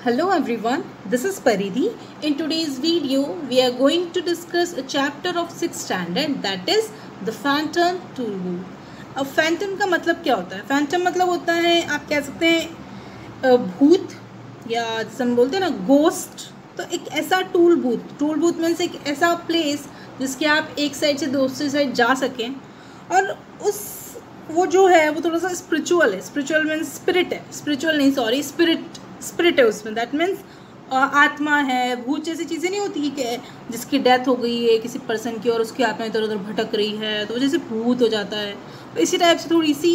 Hello everyone, this is Paridhi. In today's video, we are going to discuss a chapter of 6th standard that is the Phantom Tool. अब Phantom का मतलब क्या होता है? Phantom मतलब होता है आप कह सकते हैं भूत या जैसे हम बोलते हैं ना गोस्ट। तो एक ऐसा टूल बूथ मीन्स एक ऐसा प्लेस जिसके आप एक साइड से दूसरी साइड जा सकें और उस वो जो है वो थोड़ा सा स्पिरिचुअल है। स्पिरिचुअल मीन्स स्पिरिट है, स्पिरिचुअल नहीं सॉरी स्पिरिट है उसमें। दैट मीन्स आत्मा है, भूत जैसी चीज़ें नहीं होती कि जिसकी डेथ हो गई है किसी पर्सन की और उसकी आत्मा इधर उधर भटक रही है तो वो जैसे भूत हो जाता है। तो इसी टाइप से थोड़ी सी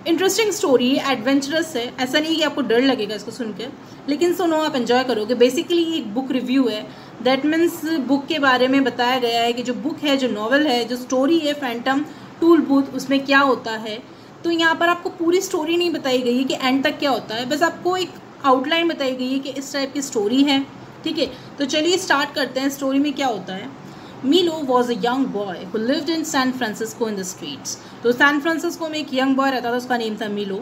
इंटरेस्टिंग स्टोरी है, एडवेंचरस है। ऐसा नहीं कि आपको डर लगेगा इसको सुन के, लेकिन सुनो आप एंजॉय करोगे। बेसिकली एक बुक रिव्यू है। दैट मीन्स बुक के बारे में बताया गया है कि जो बुक है, जो नॉवल है, जो स्टोरी है फैंटम टूल बूथ, उसमें क्या होता है। तो यहाँ पर आपको पूरी स्टोरी नहीं बताई गई है कि एंड तक क्या होता है, बस आपको एक आउटलाइन बताई गई है कि इस टाइप की स्टोरी है। ठीक है, तो चलिए स्टार्ट करते हैं। स्टोरी में क्या होता है। Milo was a young boy who lived in San Francisco in the streets. तो सैन फ्रांसिस्को में एक यंग बॉय रहता था, उसका नेम था मीलो।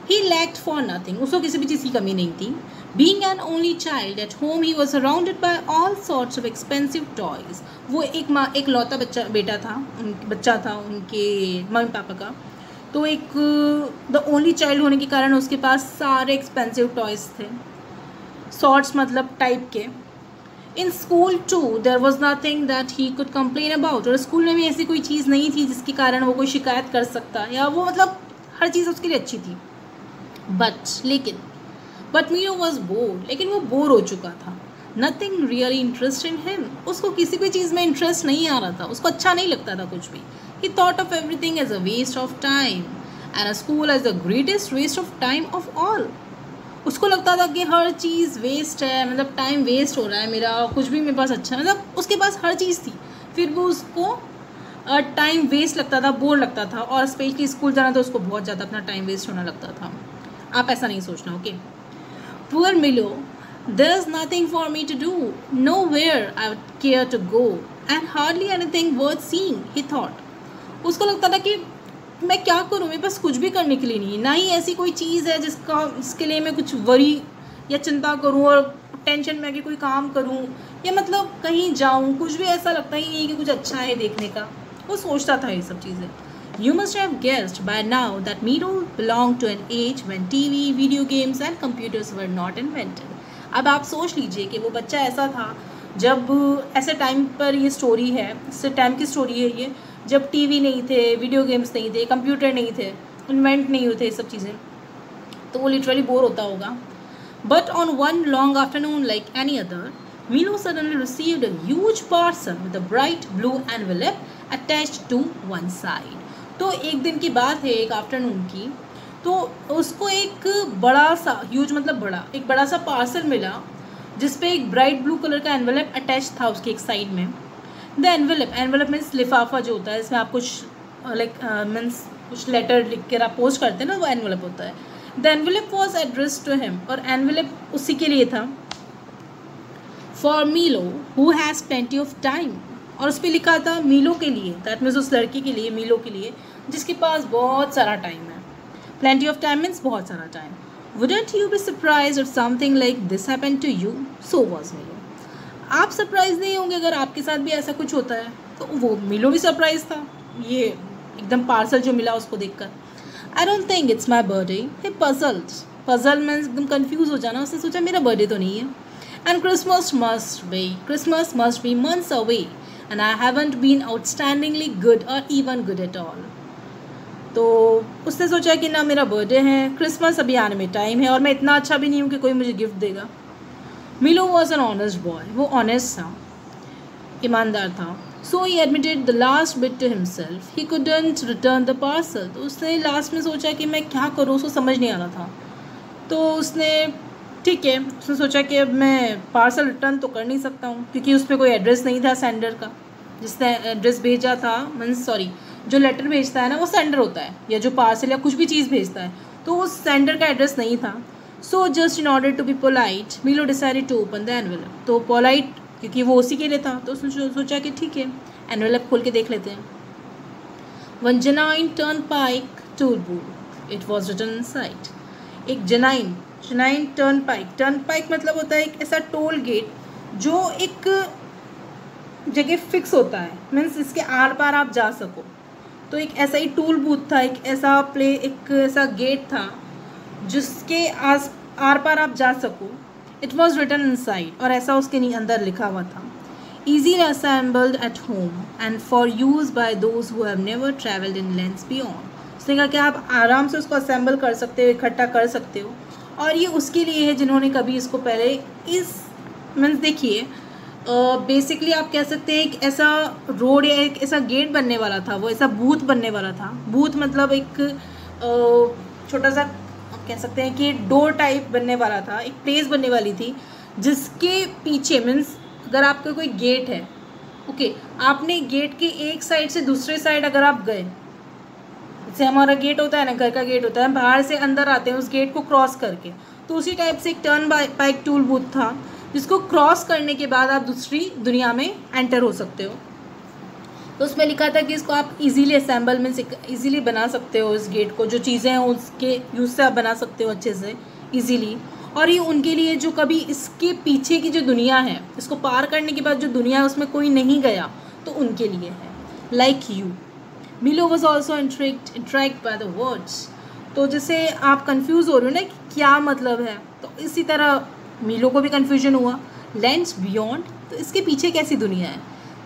ही लैक्ड फॉर नथिंग, उसको किसी भी चीज़ की कमी नहीं थी। Being an only child at home he was surrounded by all sorts of expensive toys. वो एक लौता बच्चा था उनके मम्मी पापा का। तो एक द ओनली चाइल्ड होने के कारण उसके पास सारे एक्सपेंसिव टॉयज़ थे। सॉर्ट्स मतलब टाइप के। In school too there was nothing that he could complain about. और स्कूल में भी ऐसी कोई चीज़ नहीं थी जिसके कारण वो कोई शिकायत कर सकता, या वो मतलब हर चीज़ उसके लिए अच्छी थी। बट मीलो वॉज बोर्ड, लेकिन वो बोर हो चुका था। Nothing really interest in him, उसको किसी भी चीज़ में इंटरेस्ट नहीं आ रहा था, उसको अच्छा नहीं लगता था कुछ भी। He thought of everything as a waste of time and a school as the greatest waste of time of all. उसको लगता था कि हर चीज़ वेस्ट है, मतलब टाइम वेस्ट हो रहा है मेरा, कुछ भी मेरे पास अच्छा, मतलब उसके पास हर चीज़ थी फिर भी उसको टाइम वेस्ट लगता था, बोर लगता था। और स्पेशली स्कूल जाना तो उसको बहुत ज़्यादा अपना टाइम वेस्ट होने लगता था। आप ऐसा नहीं सोचना, ओके। पुअर मिलो, there is nothing for me to do, nowhere I would care to go, and hardly anything worth seeing, he thought. उसको लगता था कि मैं क्या करूँ, मेरे पास कुछ भी करने के लिए नहीं है, ना ही ऐसी कोई चीज़ है जिसके लिए मैं कुछ वरी या चिंता करूँ और टेंशन में आके कोई काम करूँ या मतलब कहीं जाऊँ। कुछ भी ऐसा लगता ही नहीं कि कुछ अच्छा है देखने का। वो सोचता था ये सब चीज़ें। You must have guessed by now that Miro belonged to an age when TV, video games and computers were not invented. अब आप सोच लीजिए कि वो बच्चा ऐसा था जब ऐसे टाइम पर ये स्टोरी है, इससे टाइम की स्टोरी है ये, जब टीवी नहीं थे, वीडियो गेम्स नहीं थे, कंप्यूटर नहीं थे, इन्वेंट नहीं हुए थे सब चीज़ें। तो वो लिटरली बोर होता होगा। But on one long afternoon like any other, Milo suddenly received a huge parcel with a bright blue envelope attached to one side. तो एक दिन की बात है, एक आफ्टरनून की, तो उसको एक बड़ा सा, ह्यूज मतलब बड़ा, एक बड़ा सा पार्सल मिला जिसपे एक ब्राइट ब्लू कलर का एनवेलप अटैच था उसके एक साइड में। द एनवेलप मीन्स लिफाफा जो होता है, इसमें आप कुछ मीन्स कुछ लेटर लिख कर आप पोस्ट करते हैं ना, वो एनवेलप होता है। The envelope was address to him, और एनवेलप उसी के लिए था। For Milo who has plenty of time, और उस पर लिखा था मीलो के लिए, दैट मीन्स उस लड़की के लिए, मीलो के लिए जिसके पास बहुत सारा टाइम है। प्लेंटी ऑफ टाइम मीन्स बहुत सारा time. Wouldn't you be surprised if something like this happened to you? So was Milo. आप सरप्राइज नहीं होंगे अगर आपके साथ भी ऐसा कुछ होता है। तो वो मिलो भी सरप्राइज था ये एकदम पार्सल जो मिला उसको देखकर। I don't think it's my birthday, he puzzle means एकदम कन्फ्यूज हो जाना। उसने सोचा मेरा बर्थडे तो नहीं है। And Christmas must be months away and I haven't been outstandingly good और इवन गुड एट ऑल। तो उसने सोचा कि ना मेरा बर्थडे है, क्रिसमस अभी आने में टाइम है और मैं इतना अच्छा भी नहीं हूँ कि कोई मुझे गिफ्ट देगा। Milo was an honest boy, वो ऑनेस्ट था, ईमानदार था। So he admitted the last bit to himself, he couldn't return the parcel. तो उसने लास्ट में सोचा कि मैं क्या करूँ, उसको समझ नहीं आ रहा था। तो उसने ठीक है, उसने सोचा कि अब मैं पार्सल रिटर्न तो कर नहीं सकता हूँ क्योंकि उस पर कोई एड्रेस नहीं था सेंडर का। जिसने एड्रेस भेजा था, मीन्स सॉरी, जो लेटर भेजता है ना वो सेंडर होता है, या जो पार्सल या कुछ भी चीज़ भेजता है, तो उस सेंडर का एड्रेस नहीं था। So just in order to be polite, Milo decided to open the envelope. तो पोलाइट क्योंकि वो उसी के लिए था, तो उसने सोचा कि ठीक है एनवेलप खोल के देख लेते हैं। One genuine turnpike toll booth, it was written inside. एक जेनाइन जेनाइन टर्नपाइक, टर्नपाइक मतलब होता है एक ऐसा टोल गेट जो एक जगह फिक्स होता है, मीन्स इसके आर पार आप जा सको। तो एक ऐसा ही टूल बूथ था, एक ऐसा गेट था जिसके आर पार आप जा सको। इट वॉज रिटन इनसाइड, और ऐसा उसके अंदर लिखा हुआ था, easily assembled at home and for use by those who have never traveled in lands beyond। उसने कहा कि आप आराम से उसको असेंबल कर सकते हो, इकट्ठा कर सकते हो, और ये उसके लिए है जिन्होंने कभी इसको पहले इस मीन्स देखिए बेसिकली आप कह सकते हैं एक ऐसा रोड या एक ऐसा गेट बनने वाला था, वो ऐसा बूथ बनने वाला था। बूथ मतलब एक छोटा सा आप कह सकते हैं कि डोर टाइप बनने वाला था, एक प्लेस बनने वाली थी जिसके पीछे मीन्स अगर आपका कोई गेट है, ओके, आपने गेट के एक साइड से दूसरे साइड अगर आप गए, जैसे हमारा गेट होता है ना, घर का गेट होता है, बाहर से अंदर आते हैं उस गेट को क्रॉस करके, तो उसी टाइप से एक टर्न पाइक टूल बूथ था जिसको क्रॉस करने के बाद आप दूसरी दुनिया में एंटर हो सकते हो। तो उसमें लिखा था कि इसको आप इजीली असेंबल मीन्स इजीली बना सकते हो, इस गेट को जो चीज़ें हैं उसके यूज़ से आप बना सकते हो अच्छे से इजीली। और ये उनके लिए जो कभी इसके पीछे की जो दुनिया है, इसको पार करने के बाद जो दुनिया है उसमें कोई नहीं गया, तो उनके लिए है। लाइक यू, मिलो was also interact by the words. तो जैसे आप कंफ्यूज हो रहे हो ना कि क्या मतलब है, तो इसी तरह मिलो को भी कन्फ्यूजन हुआ। लैंड्स बियॉन्ड, तो इसके पीछे कैसी दुनिया है।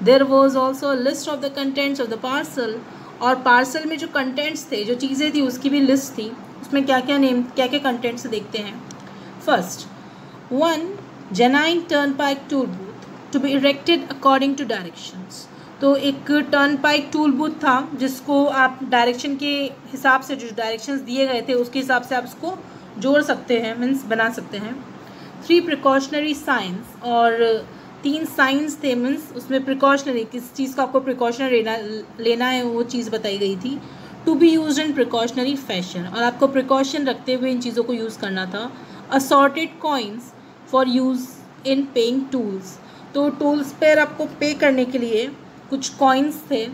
There was also list of the contents of the parcel, और पार्सल में जो कंटेंट्स थे, जो चीज़ें थी, उसकी भी लिस्ट थी। उसमें क्या क्या कंटेंट्स देखते हैं। First, 1 genuine turnpike toll booth to be erected according to directions. तो एक टर्नपाइक टूल बूथ था जिसको आप डायरेक्शन के हिसाब से, जो डायरेक्शंस दिए गए थे उसके हिसाब से आप उसको जोड़ सकते हैं, मीन्स बना सकते हैं। 3 प्रिकॉशनरी साइंस, और 3 साइंस थे, मीन्स उसमें प्रिकॉशनरी किस चीज़ का आपको प्रिकॉशनरी लेना है वो चीज़ बताई गई थी। To be use in precautionary fashion, और आपको प्रिकॉशन रखते हुए इन चीज़ों को यूज़ करना था। Assorted coins for use in paying tools, तो टूल्स पर आपको पे करने के लिए कुछ कॉइन्स थे।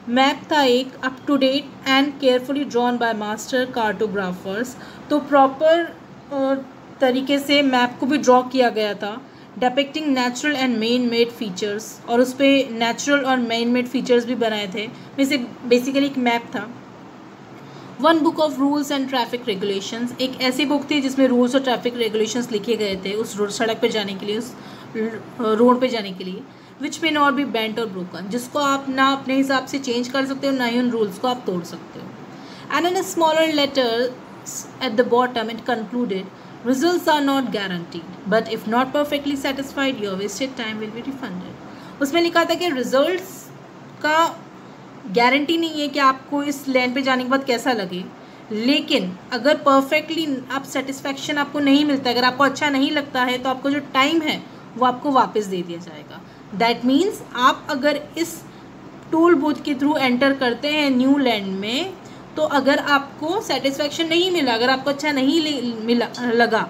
मैप था एक up to date and carefully drawn by master cartographers, तो प्रॉपर तरीके से मैप को भी ड्रॉ किया गया था। Depicting natural and man made features, और उस पर नेचुरल और मैन मेड फीचर्स भी बनाए थे। वैसे बेसिकली एक मैप था। 1 book of rules and traffic regulations, एक ऐसी बुक थी जिसमें रूल्स और ट्रैफिक रेगुलेशंस लिखे गए थे उस सड़क पे जाने के लिए, उस रोड पे जाने के लिए। विच मे नॉट बी बेंट और ब्रोकन, जिसको आप ना अपने हिसाब से चेंज कर सकते हो, ना ही उन रूल्स को आप तोड़ सकते हो। And in a smaller letter at the bottom it concluded, results are not guaranteed, but if not perfectly satisfied, your wasted time will be refunded। उसमें लिखा था कि रिजल्ट्स का गारंटी नहीं है कि आपको इस लैंड पे जाने के बाद कैसा लगे, लेकिन अगर परफेक्टली आप सेटिस्फैक्शन आपको नहीं मिलता, अगर आपको अच्छा नहीं लगता है, तो आपको जो टाइम है वो आपको वापस दे दिया जाएगा। दैट मीन्स आप अगर इस टूल बूथ के थ्रू एंटर करते हैं न्यू लैंड में, तो अगर आपको सेटिस्फैक्शन नहीं मिला, अगर आपको अच्छा नहीं लगा,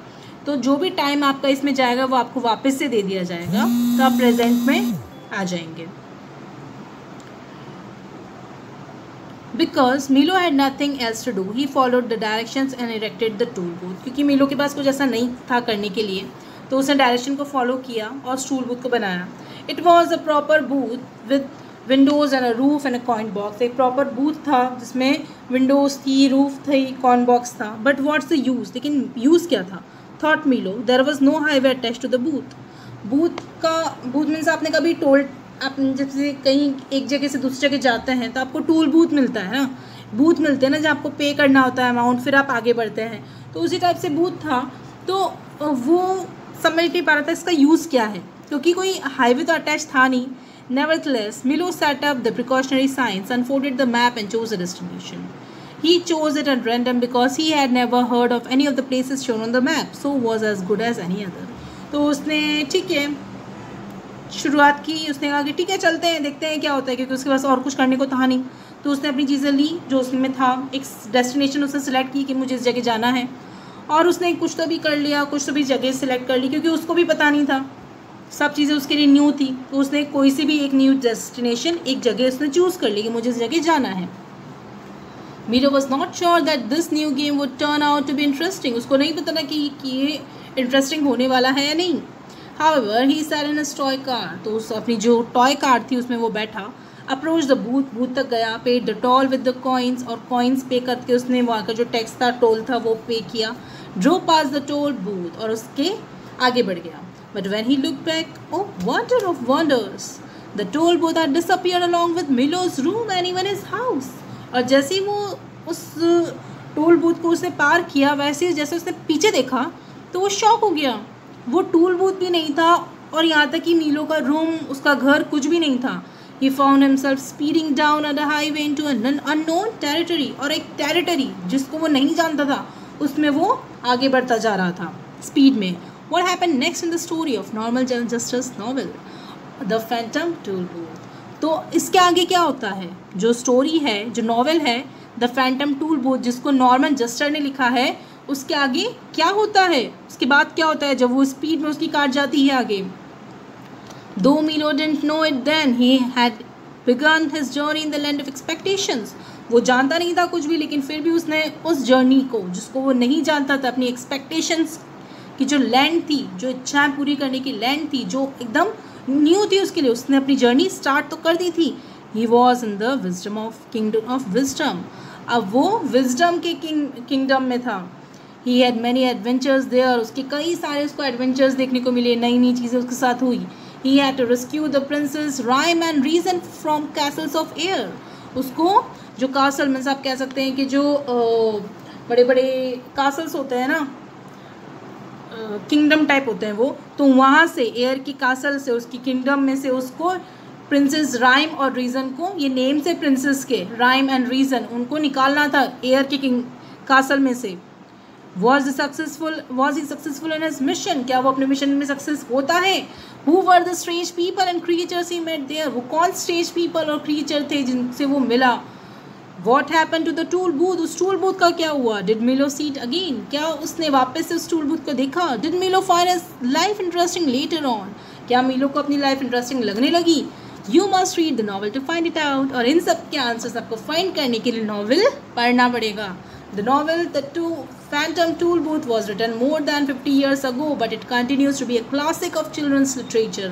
तो जो भी टाइम आपका इसमें जाएगा वो आपको वापस से दे दिया जाएगा, तो आप प्रेजेंट में आ जाएंगे। Because Milo had nothing else to do, he followed the directions and erected the toll booth. क्योंकि मिलो के पास कुछ ऐसा नहीं था करने के लिए, तो उसने डायरेक्शन को फॉलो किया और टूल बूथ को बनाया। It was a proper booth with windows and a roof and a coin box, एक प्रॉपर बूथ था जिसमें विंडोज़ थी, रूफ थी, कॉइन बॉक्स था। बट व्हाट्स द यूज़, लेकिन यूज़ क्या था। Thought Milo, there was no highway attach to the booth. Booth means आपने कभी आप जैसे कहीं एक जगह से दूसरी जगह जाते हैं तो आपको टूल बूथ मिलता है ना, बूथ मिलते हैं ना जहाँ आपको पे करना होता है अमाउंट, फिर आप आगे बढ़ते हैं, तो उसी टाइप से बूथ था। तो वो समझ नहीं पा रहा था इसका यूज़ क्या है, क्योंकि कोई हाईवे तो अटैच था नहीं। Nevertheless, Milo set up the precautionary signs, unfolded the map and chose a destination. He chose it at random because he had never heard of any of the places shown on the map, so was as good as any other. तो उसने ठीक है शुरुआत की, उसने कहा कि ठीक है चलते हैं, देखते हैं क्या होता है, क्योंकि उसके पास और कुछ करने को था नहीं। तो उसने अपनी चीज़ें ली जो उसमें था, एक डेस्टिनेशन उसने सेलेक्ट की कि मुझे इस जगह जाना है, और उसने कुछ तो भी कर लिया, कुछ तो भी जगह सेलेक्ट कर ली, क्योंकि उसको भी पता नहीं था, सब चीज़ें उसके लिए न्यू थी। तो उसने कोई सी भी एक न्यू डेस्टिनेशन, एक जगह उसने चूज़ कर ली कि मुझे इस जगह जाना है। Milo was not sure that this new game would turn out to be interesting. उसको नहीं पता था कि ये इंटरेस्टिंग होने वाला है या नहीं. However, he sat in his toy car. तो उस अपनी जो टॉय कार थी उसमें वो बैठा. अप्रोच द बूथ तक गया. Paid the toll with the coins, और कॉइन्स पे करके उसने वहाँ का जो टैक्स था, टोल था, वो पे किया. Drove past the toll booth, और उसके आगे बढ़ गया. But when he look back, oh wonder of wonders, the toll booth had disappeared along with Milo's room and even his house. और जैसे ही वो उस टोल बूथ को उसने पार किया, वैसे ही जैसे उसने पीछे देखा तो वो शॉक हो गया. वो टूल बूथ भी नहीं था, और यहाँ तक कि मीलो का रूम, उसका घर, कुछ भी नहीं था. He found himself speeding down on the highway into an unknown territory, और एक टेरिटरी जिसको वो नहीं जानता था उसमें वो आगे बढ़ता जा रहा था स्पीड में. What happened next in the story of Normal Justice novel, The Phantom Tool Booth? तो इसके आगे क्या होता है? जो स्टोरी है, जो नॉवल है द फैंटम टूल बूथ, जिसको नॉर्मन जस्टर ने लिखा है, उसके आगे क्या होता है, उसके बाद क्या होता है जब वो स्पीड में उसकी कार जाती है आगे. Though Milo didn't know it then, he had begun his journey in the land of expectations. वो जानता नहीं था कुछ भी, लेकिन फिर भी उसने उस जर्नी को, जिसको वो नहीं जानता था, अपनी एक्सपेक्टेशंस की जो लैंड थी, जो इच्छाएं पूरी करने की लैंड थी, जो एकदम न्यू थी उसके लिए, उसने अपनी जर्नी स्टार्ट तो कर दी थी. He was in the kingdom of wisdom. अब वो विजडम के किंगडम में था. He had many adventures there. उसके कई सारे उसको एडवेंचर्स देखने को मिले, नई नई चीज़ें उसके साथ हुई. He had to rescue the princess Rhyme and Reason from castles of air. उसको जो कासल में आप कह सकते हैं कि जो बड़े बड़े कासल्स होते हैं ना, किंगडम टाइप होते हैं वो, तो वहाँ से, एयर की कासल से, उसकी किंगडम में से उसको प्रिंसेस राइम और रीज़न को, ये नेम से प्रिंसेस के, राइम एंड रीज़न, उनको निकालना था एयर के कासल में से. Was he successful in his mission? क्या वो अपने मिशन में सक्सेस होता है? Who were the strange people and creatures he met there? वो कौन strange people और creature थे जिनसे वो मिला? What happened to the tool booth? उस tool booth का क्या हुआ? Did Milo see it again? क्या उसने वापस से उस tool booth को देखा? Did Milo find his life interesting later on? क्या मिलो को अपनी लाइफ इंटरेस्टिंग लगने लगी? You must read the novel to find it out. और इन सब के आंसर्स आपको फाइंड करने के लिए नॉवल पढ़ना पड़ेगा. The novel The Phantom Tool Booth was written more than 50 years ago, but it continues to be a classic of children's literature.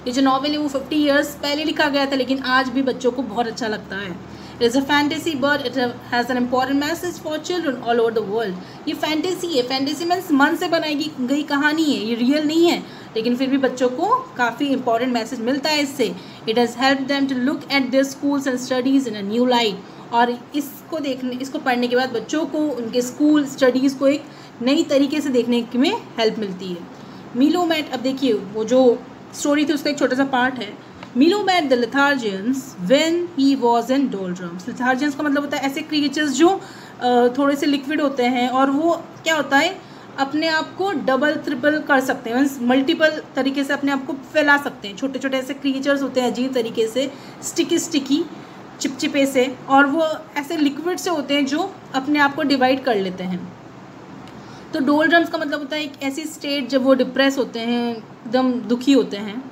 ये जो नॉवल है वो 50 years पहले लिखा गया था, लेकिन आज भी बच्चों को बहुत अच्छा लगता है. It is a fantasy, but it has an important message for children all over the world. ये फैंटेसी है. फैंटेसी मीन्स मन से बनाई गई कहानी है, ये रियल नहीं है, लेकिन फिर भी बच्चों को काफ़ी इंपॉर्टेंट मैसेज मिलता है इससे. It has helped them to look at their schools and studies in a new light. और इसको पढ़ने के बाद बच्चों को उनके स्कूल स्टडीज़ को एक नई तरीके से देखने में हेल्प मिलती है. मीलो मैट, अब देखिए वो जो स्टोरी थी उसका एक छोटा सा पार्ट है. Milo met the Lethargarians when he was in doldrums. Lethargarians का मतलब होता है ऐसे क्रिएचर्स जो थोड़े से लिक्विड होते हैं, और वो क्या होता है, अपने आप को डबल ट्रिपल कर सकते हैं, मीन्स मल्टीपल तरीके से अपने आप को फैला सकते हैं. छोटे छोटे ऐसे क्रिएचर्स होते हैं अजीब तरीके से, स्टिकी चिपचिपे से, और वो ऐसे लिक्विड से होते हैं जो अपने आप को डिवाइड कर लेते हैं. तो डोलड्रम्स का मतलब होता है एक ऐसी स्टेट जब वो डिप्रेस होते हैं, एकदम दुखी होते हैं.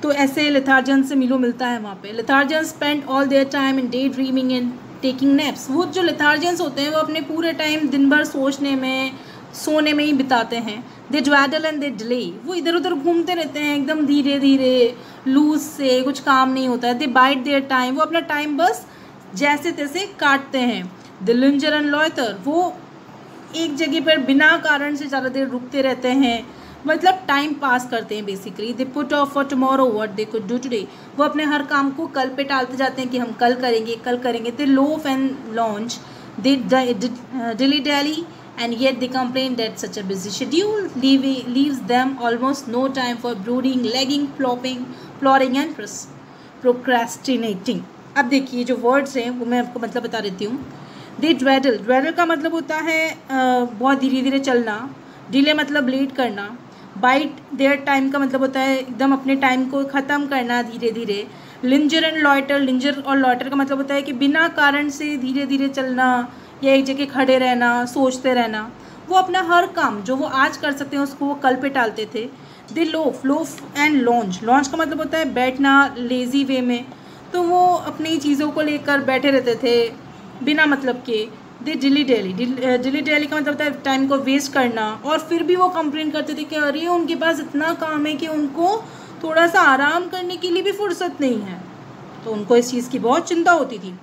तो ऐसे लिथार्जियंस से मिलो मिलता है वहाँ पे. Lethargarians spend all their time in daydreaming and taking naps. वो जो लिथार्जियंस होते हैं वो अपने पूरे टाइम दिन भर सोचने में, सोने में ही बिताते हैं. दे ड्वैडल एंड दे डिले. वो इधर उधर घूमते रहते हैं एकदम धीरे धीरे, लूज से, कुछ काम नहीं होता है. दे बाइट देयर टाइम. वो अपना टाइम बस जैसे तैसे काटते हैं. दे लिंजर एंड लॉयटर. वो एक जगह पर बिना कारण से ज़्यादा देर रुकते रहते हैं, मतलब टाइम पास करते हैं basically. They put off for tomorrow what they could do today. वो अपने हर काम को कल पे टालते जाते हैं कि हम कल करेंगे. They loaf and lounge. They dilly dally and yet they complain that such a busy schedule leaves them almost no time for brooding, lagging, plotting and procrastinating. अब देखिए जो वर्ड्स हैं वो मैं आपको मतलब बता देती हूँ. दे ड्वेडल का मतलब होता है बहुत धीरे धीरे चलना. डिले मतलब लेट करना. बाइट देयर टाइम का मतलब होता है एकदम अपने टाइम को ख़त्म करना धीरे धीरे. लिंजर एंड लॉयटर. लिंजर और लॉयटर का मतलब होता है कि बिना कारण से धीरे धीरे चलना या एक जगह खड़े रहना, सोचते रहना. वो अपना हर काम जो वो आज कर सकते हैं उसको वो कल पे टालते थे. दे लोफ एंड लॉन्च. लॉन्च का मतलब होता है बैठना लेज़ी वे में. तो वो अपनी चीज़ों को लेकर बैठे रहते थे, बिना मतलब के। दे डिली डेली, डिली डेली का मतलब होता है टाइम को वेस्ट करना, और फिर भी वो कंप्लेन करते थे कि अरे उनके पास इतना काम है कि उनको थोड़ा सा आराम करने के लिए भी फुर्सत नहीं है। तो उनको इस चीज़ की बहुत चिंता होती थी।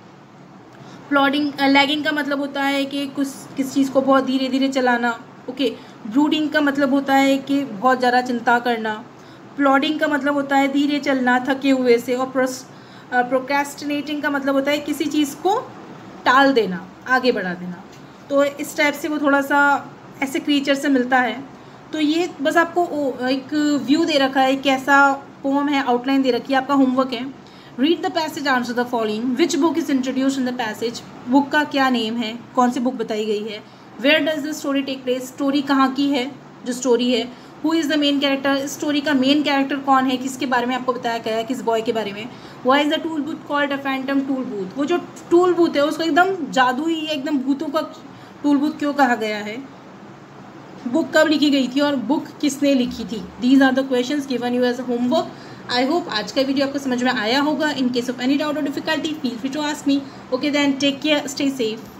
प्लॉडिंग लैगिंग का मतलब होता है कि किस चीज़ को बहुत धीरे धीरे चलाना। ओके, ब्रूडिंग का मतलब होता है कि बहुत ज़्यादा चिंता करना। प्लॉडिंग का मतलब होता है धीरे चलना थके हुए से। और प्रोक्रेस्टिनेटिंग का मतलब होता है किसी चीज़ को टाल देना, आगे बढ़ा देना। तो इस टाइप से वो थोड़ा सा ऐसे क्रीचर से मिलता है। तो ये बस आपको एक व्यू दे रखा है, कैसा पोम है, आउटलाइन दे रखी है, आपका होमवर्क है। Read the passage, answer the following. Which book is introduce in the passage, book का क्या नेम है, कौन सी बुक बताई गई है। Where does the story take place, story कहाँ की है, जो स्टोरी है। Who is the main character, story का मेन कैरेक्टर कौन है, किसके बारे में आपको बताया गया है, किस बॉय के बारे में। Why is the toll booth called a Phantom tool booth, वो जो टूल बूथ है उसको एकदम जादुई, एकदम भूतों का टूल बूथ क्यों कहा गया है। बुक कब लिखी गई थी और बुक किसने लिखी थी। These are the questions given you as a homework. I hope आज का वीडियो आपको समझ में आया होगा। In case of any doubt और difficulty feel free to ask me. Okay then, take care, stay safe.